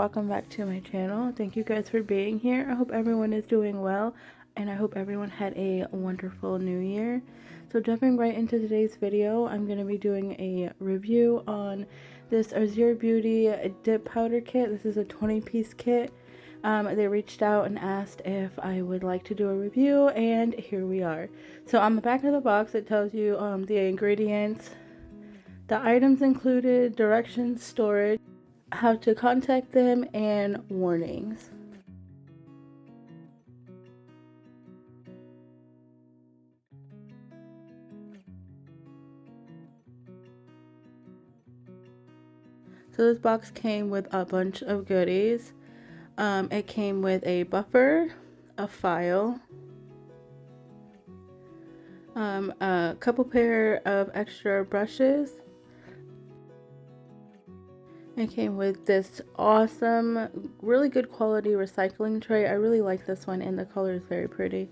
welcome back to my channel. Thank you guys for being here. I hope everyone is doing well, and I hope everyone had a wonderful new year. So jumping right into today's video, I'm going to be doing a review on this Azure Beauty dip powder kit. This is a 20-piece kit. They reached out and asked if I would like to do a review, and here we are. So on the back of the box it tells you the ingredients, the items included, directions, storage, how to contact them, and warnings. So this box came with a bunch of goodies. It came with a buffer, a file, a couple pair of extra brushes. It came with this awesome, really good quality recycling tray. I really like this one, and the color is very pretty.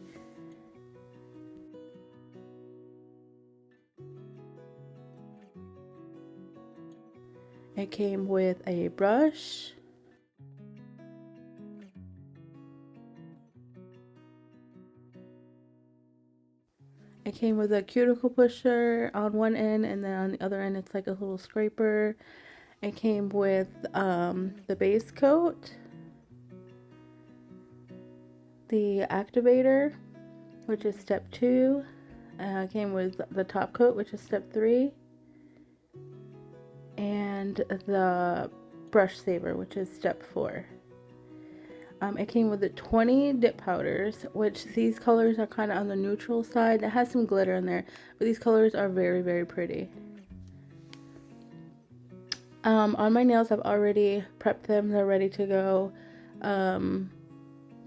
It came with a brush, it came with a cuticle pusher on one end, and then on the other end it's like a little scraper. It came with the base coat, the activator, which is step 2, came with the top coat, which is step 3, and the brush saver, which is step 4. It came with the 20 dip powders, which these colors are kind of on the neutral side. It has some glitter in there, but these colors are very, very pretty. On my nails, I've already prepped them. They're ready to go.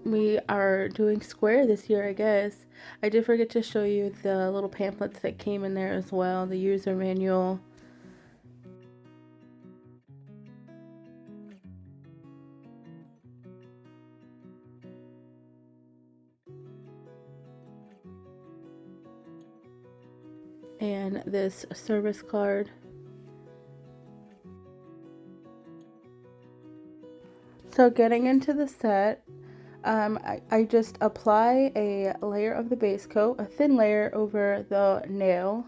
We are doing square this year, I guess. I did forget to show you the little pamphlets that came in there as well, the user manual. And this service card. So getting into the set, I just apply a layer of the base coat, a thin layer over the nail.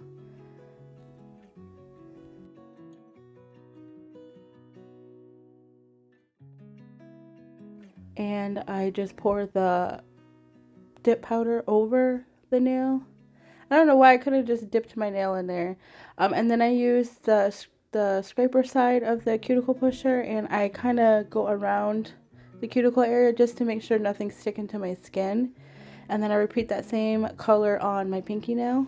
And I just pour the dip powder over the nail. I don't know why I could have just dipped my nail in there. And then I use the scraper side of the cuticle pusher, and I kind of go around the cuticle area just to make sure nothing's sticking to my skin. And then I repeat that same color on my pinky nail.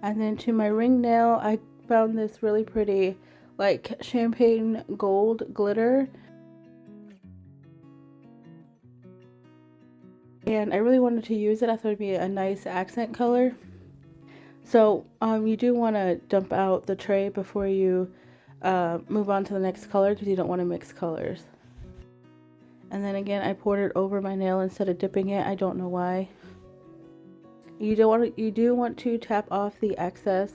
And then to my ring nail, I found this really pretty, like, champagne gold glitter. And I really wanted to use it. I thought it would be a nice accent color. So you do want to dump out the tray before you move on to the next color, because you don't want to mix colors. And then again, I poured it over my nail instead of dipping it. I don't know why. You do want to tap off the excess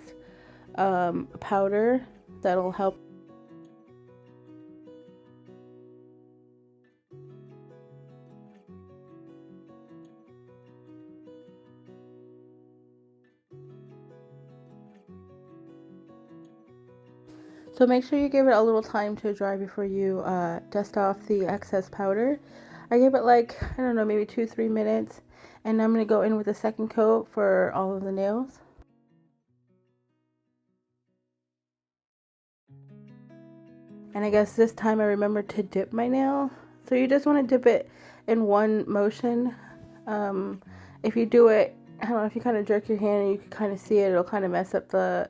powder. That'll help. So make sure you give it a little time to dry before you dust off the excess powder. I gave it, like, I don't know, maybe 2-3 minutes. And I'm going to go in with a second coat for all of the nails. And I guess this time I remembered to dip my nail. So you just want to dip it in one motion. If you do it, I don't know, if you kind of jerk your hand and you can kind of see it, it'll kind of mess up the,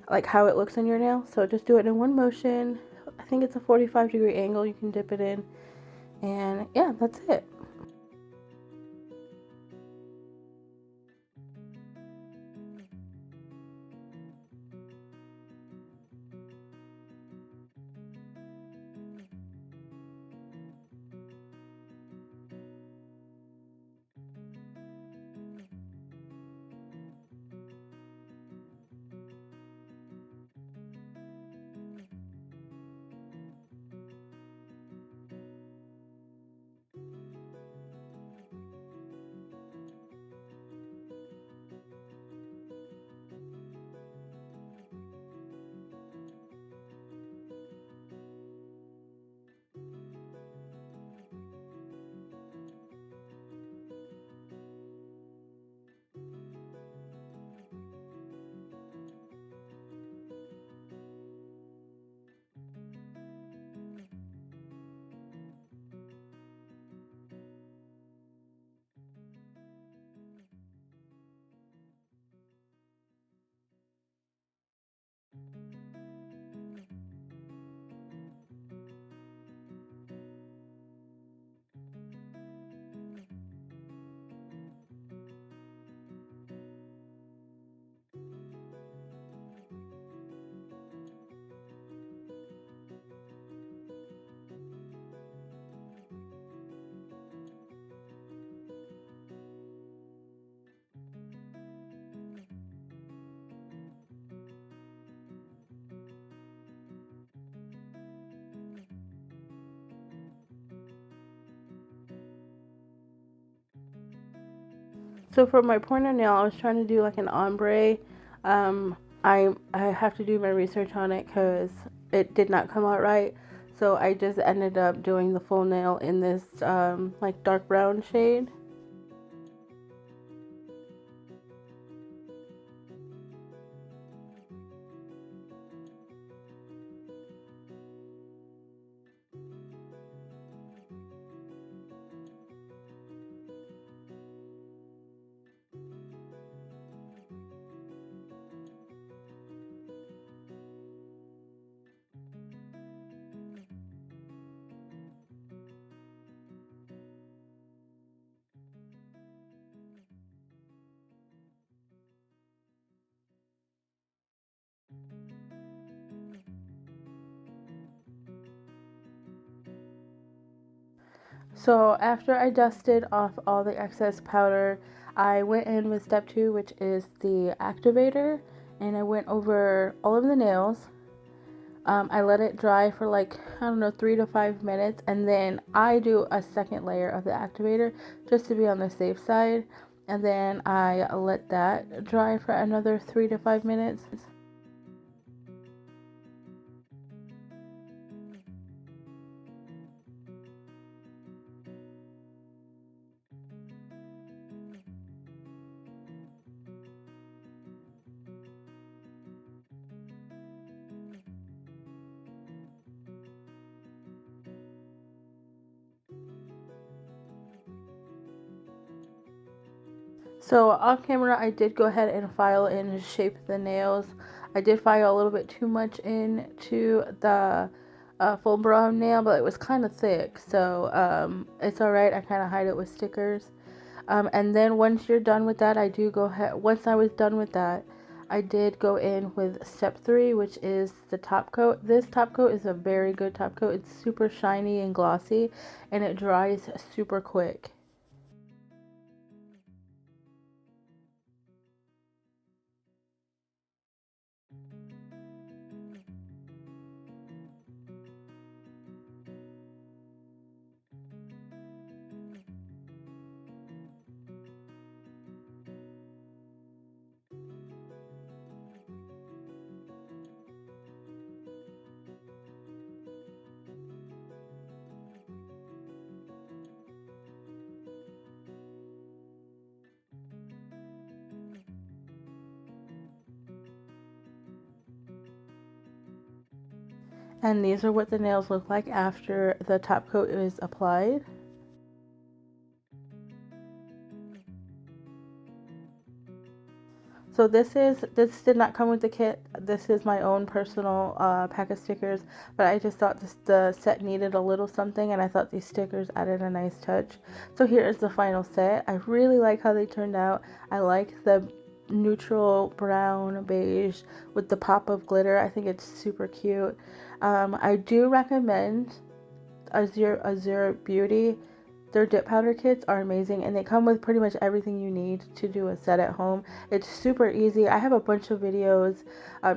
like, how it looks on your nail. So just do it in one motion. I think it's a 45-degree angle you can dip it in. And yeah, that's it. So for my pointer nail, I was trying to do like an ombre. I have to do my research on it because it did not come out right. So I just ended up doing the full nail in this like dark brown shade. So after I dusted off all the excess powder, I went in with step 2, which is the activator, and I went over all of the nails. I let it dry for like, I don't know, 3 to 5 minutes, and then I do a second layer of the activator just to be on the safe side, and then I let that dry for another 3 to 5 minutes. So off camera, I did go ahead and file in and shape the nails. I did file a little bit too much into the full brown nail, but it was kind of thick, so it's alright. I kind of hide it with stickers. And then once you're done with that, I do go ahead. Once I was done with that, I did go in with step 3, which is the top coat. This top coat is a very good top coat. It's super shiny and glossy, and it dries super quick. And these are what the nails look like after the top coat is applied. So this did not come with the kit. This is my own personal pack of stickers, but I just thought the set needed a little something, and I thought these stickers added a nice touch. So here is the final set. I really like how they turned out. I like the neutral brown beige with the pop of glitter. I think it's super cute. I do recommend Azure Beauty. Their dip powder kits are amazing, and they come with pretty much everything you need to do a set at home. It's super easy. I have a bunch of videos.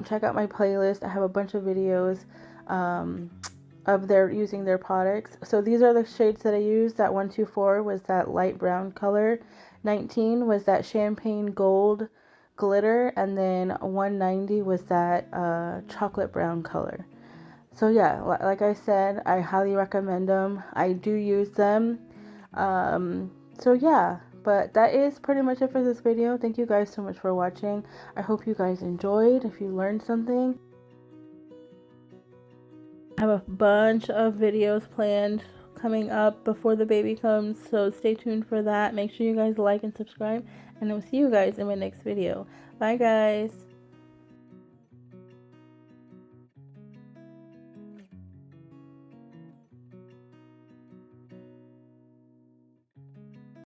Check out my playlist. I have a bunch of videos of their using their products. So these are the shades that I used. That 124 was that light brown color. 19 was that champagne gold glitter, and then 190 was that chocolate brown color. So yeah, like I said, I highly recommend them. I do use them. So yeah, but that is pretty much it for this video. Thank you guys so much for watching. I hope you guys enjoyed. If you learned something, I have a bunch of videos planned coming up before the baby comes, so stay tuned for that. Make sure you guys like and subscribe, and I will see you guys in my next video. Bye guys.